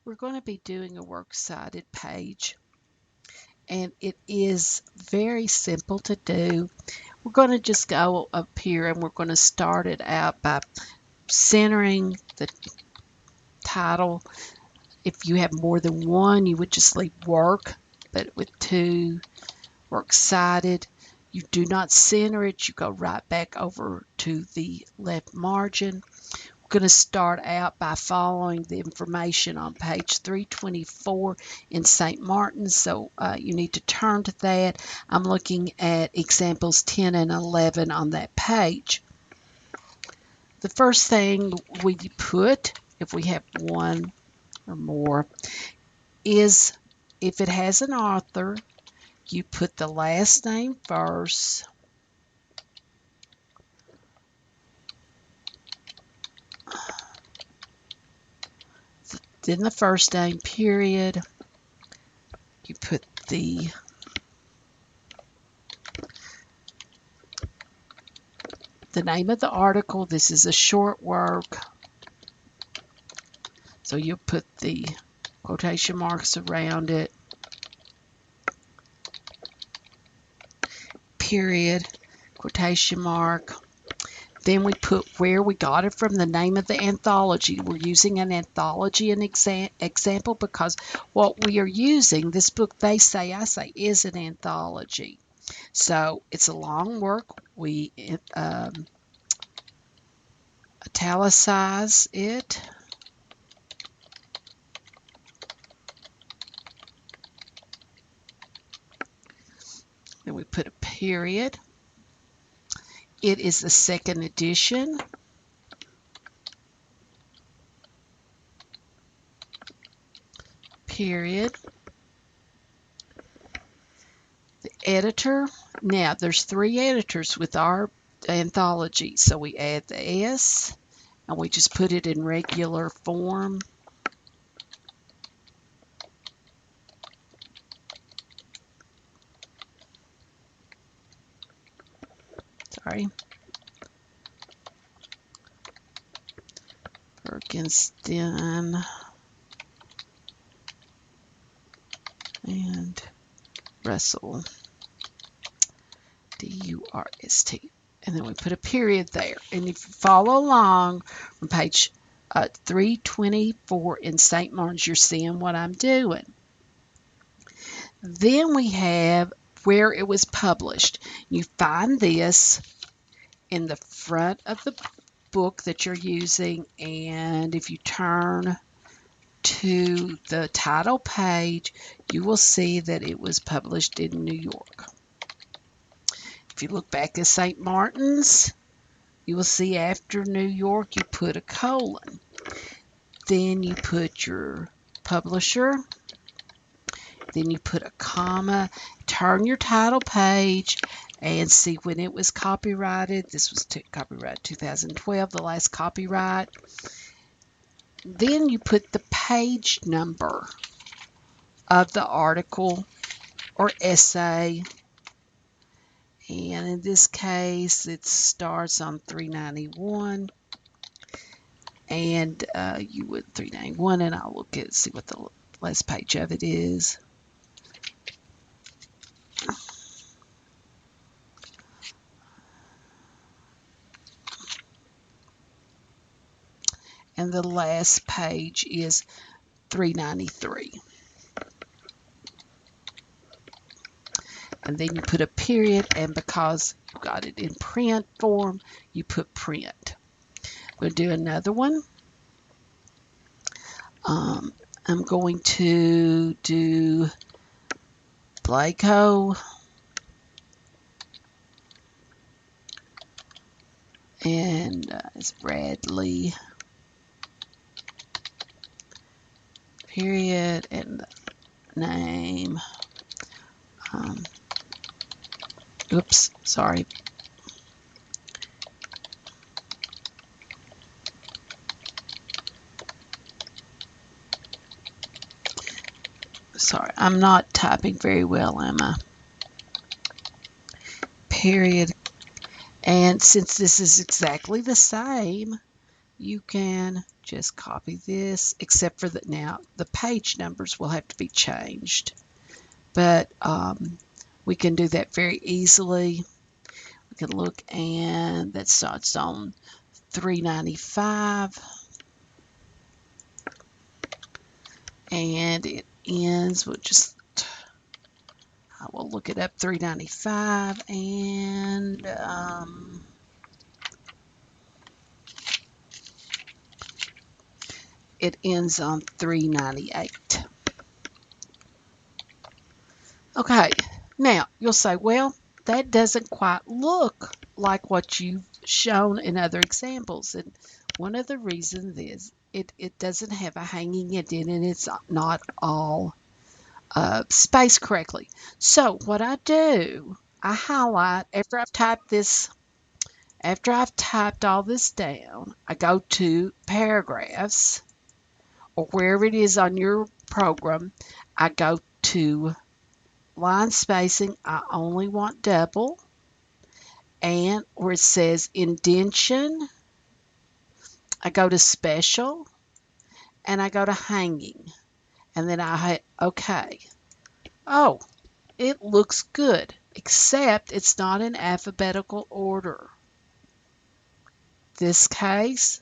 We're going to be doing a works cited page, and it is very simple to do. We're going to just go up here and we're going to start it out by centering the title. If you have more than one, you would just leave work, but with two, works cited, you do not center it. You go right back over to the left margin. We're going to start out by following the information on page 324 in St. Martin's, so you need to turn to that. I'm looking at examples 10 and 11 on that page. The first thing we put, if we have one or more, is if it has an author, you put the last name first, then the first name, period. You put the name of the article. This is a short work, so you put the quotation marks around it, period, quotation mark. Then we put where we got it from, the name of the anthology. We're using an anthology an example because what we are using, this book, They Say, I Say, is an anthology. So it's a long work. We italicize it. Then we put a period. It is the second edition. Period. The editor. Now, there's 3 editors with our anthology, so we add the S, and we just put it in regular form. Sorry. Bergenstein and Russell, D-U-R-S-T. And then we put a period there. And if you follow along on page 324 in St. Martin's, you're seeing what I'm doing. Then we have where it was published. You find this in the front of the book that you're using, and if you turn to the title page, you will see that it was published in New York. If you look back at St. Martin's, you will see after New York, you put a colon. Then you put your publisher. Then you put a comma. Turn your title page and see when it was copyrighted. This was copyright 2012, the last copyright. Then you put the page number of the article or essay. And in this case, it starts on 391. And you would 391, and I'll look at see what the last page of it is. And the last page is 393. And then you put a period, and because you got it in print form, you put print. We'll do another one. I'm going to do Blaco and it's Bradley, period, and the name. Oops, sorry. Sorry, I'm not typing very well, am I? Period. And since this is exactly the same, you can just copy this, except for that now the page numbers will have to be changed. But we can do that very easily. We can look, and that starts on 395 and it ends with just, I will look it up, 395, and it ends on 398. Okay, now you'll say, well, that doesn't quite look like what you've shown in other examples. And one of the reasons is it doesn't have a hanging indent and it's not all spaced correctly. So what I do, I highlight after I've typed this. After I've typed all this down, I go to paragraphs or wherever it is on your program. I go to line spacing. I only want double. And where it says indentation, I go to special and I go to hanging. And then I hit OK. Oh, it looks good, except it's not in alphabetical order. This case,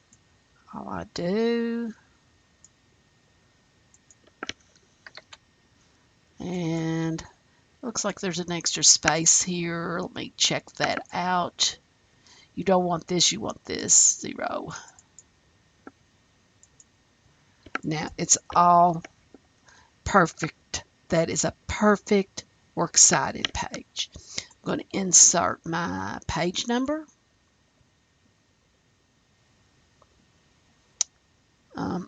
all I do, and looks like there's an extra space here. Let me check that out. You don't want this, you want this, 0. Now it's all perfect. That is a perfect works cited page. I'm going to insert my page number.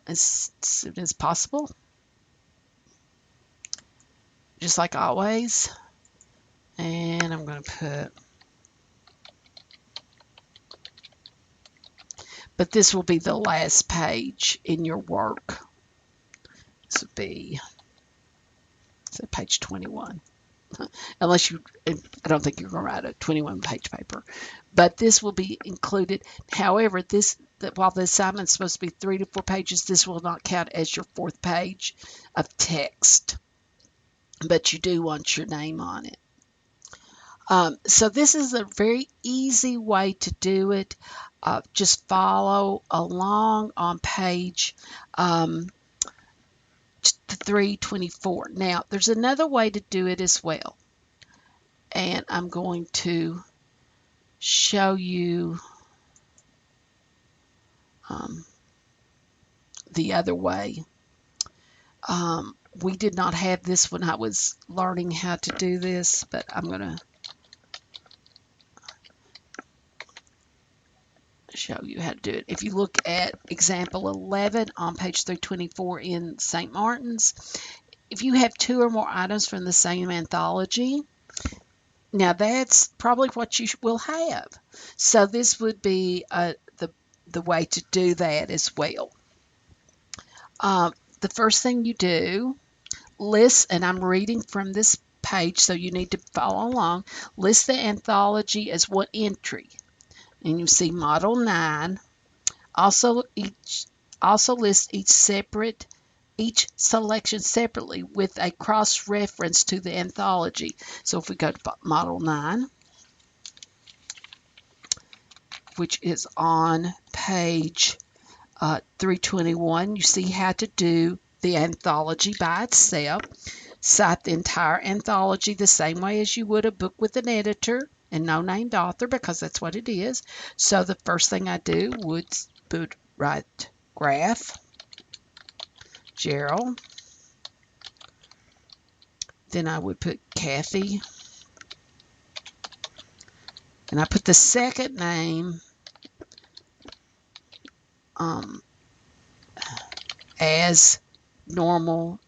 As soon as possible. Just like always. And I'm going to put, but this will be the last page in your work. This would be, so page 21. Unless you, I don't think you're going to write a 21-page paper. But this will be included. However, while the assignment is supposed to be 3 to 4 pages, this will not count as your 4th page of text. But you do want your name on it. So this is a very easy way to do it. Just follow along on page 324. Now, there's another way to do it as well. And I'm going to show you the other way. We did not have this when I was learning how to do this, but I'm going to show you how to do it. If you look at example 11 on page 324 in St. Martin's, if you have 2 or more items from the same anthology, now that's probably what you will have. So this would be the way to do that as well. The first thing you do, list, and I'm reading from this page, so you need to follow along, list the anthology as one entry. And you see Model 9. Also list each selection separately with a cross-reference to the anthology. So if we go to Model 9, which is on page 321, you see how to do the anthology by itself. Cite the entire anthology the same way as you would a book with an editor and no named author, because that's what it is. So the first thing I do would write graph, Gerald. Then I would put Kathy. And I put the second name as normal,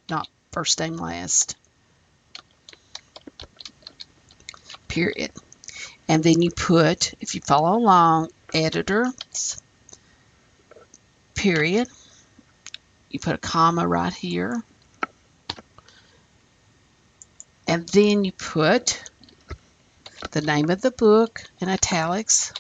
not first name last, period. And then you put, if you follow along, editor, period. You put a comma right here. And then you put the name of the book in italics.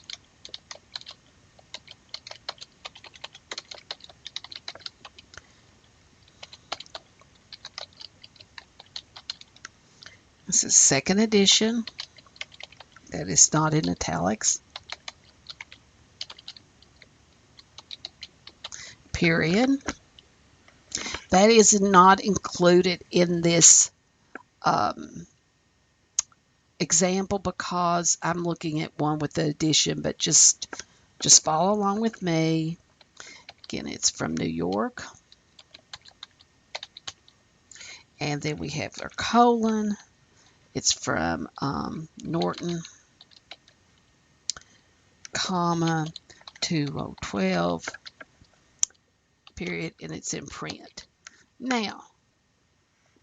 This is second edition. That is not in italics. Period. That is not included in this example because I'm looking at one with the addition, but just follow along with me. Again, it's from New York. And then we have their colon. It's from Norton, comma, 2012, period, and it's in print. Now,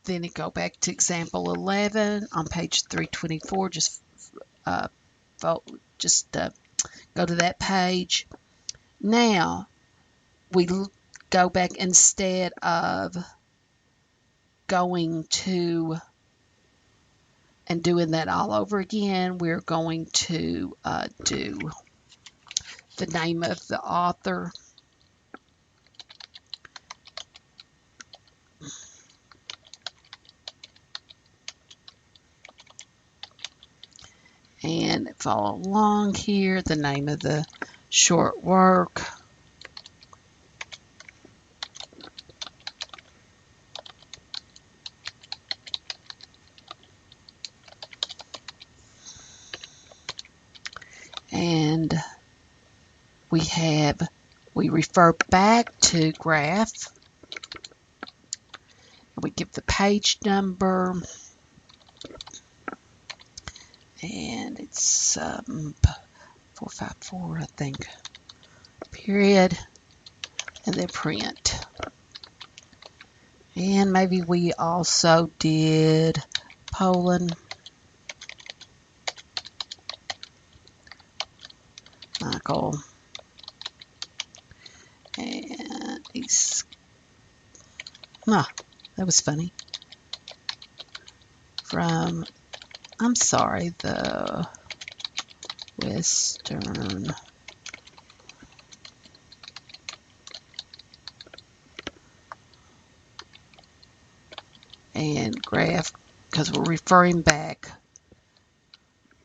then you go back to example 11 on page 324. Just go to that page. Now, we go back instead of going to and doing that all over again. We're going to do the name of the author. And follow along here, the name of the short work. And we refer back to graph. We give the page number. And it's 454, I think. Period. And then print. And maybe we also did Poland. Michael. And he's, that was funny. From, I'm sorry, the Western and graph, because we're referring back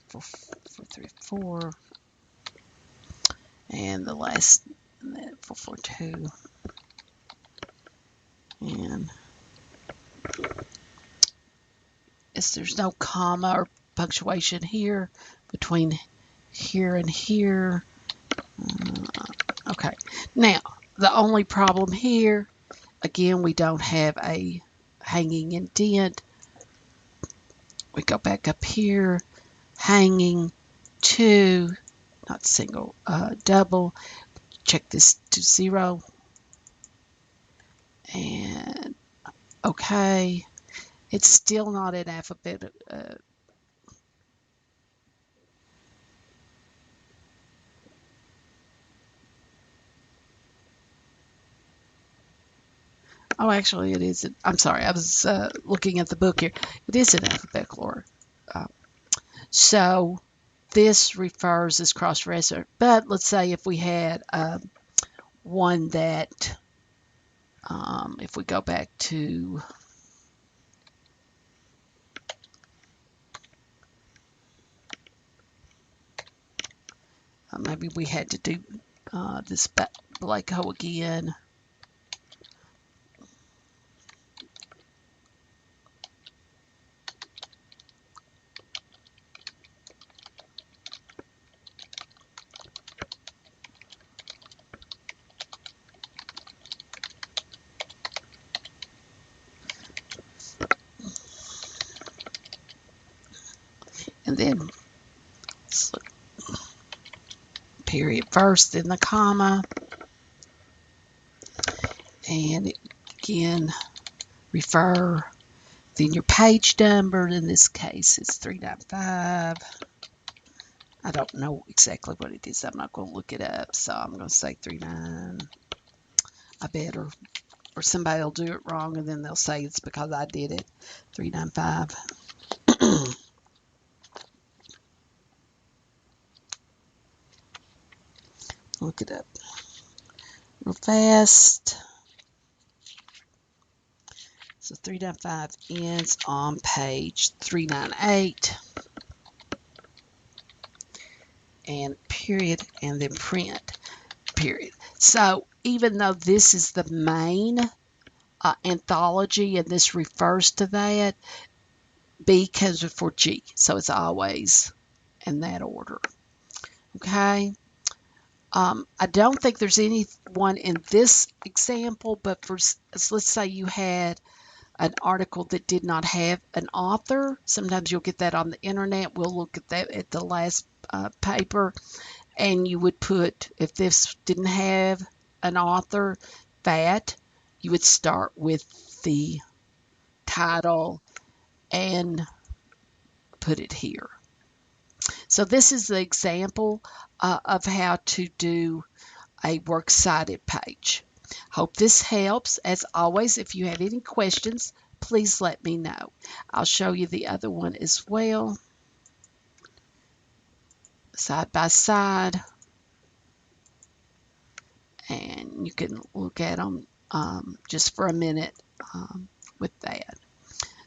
434 and the last 442 and there's no comma or punctuation here between here and here. Okay, now the only problem here, again, we don't have a hanging indent. We go back up here, hanging to, not single, double, check this to 0, and okay, it's still not an alphabet. Oh, actually, it is. I'm sorry, I was looking at the book here. It is in alphabetical order. So this refers as cross-reference. But let's say if we had one that, if we go back to maybe we had to do this Blakeho again. And then let's look, period first, then the comma, and again refer, then your page number. In this case it's 395. I don't know exactly what it is. I'm not going to look it up, so I'm going to say 39. I bet, or somebody will do it wrong and then they'll say it's because I did it. 395. Look it up real fast. So 395 ends on page 398, and period, and then print, period. So even though this is the main anthology and this refers to that, B comes before G. So it's always in that order. Okay. I don't think there's anyone in this example, but for let's say you had an article that did not have an author. Sometimes you'll get that on the internet. We'll look at that at the last paper, and you would put, if this didn't have an author, that you would start with the title and put it here. So this is the example of how to do a works cited page. Hope this helps. As always, if you have any questions, please let me know. I'll show you the other one as well, side by side, and you can look at them just for a minute with that.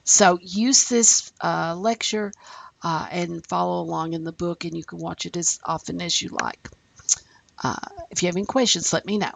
So use this lecture and follow along in the book, and you can watch it as often as you like. If you have any questions, let me know.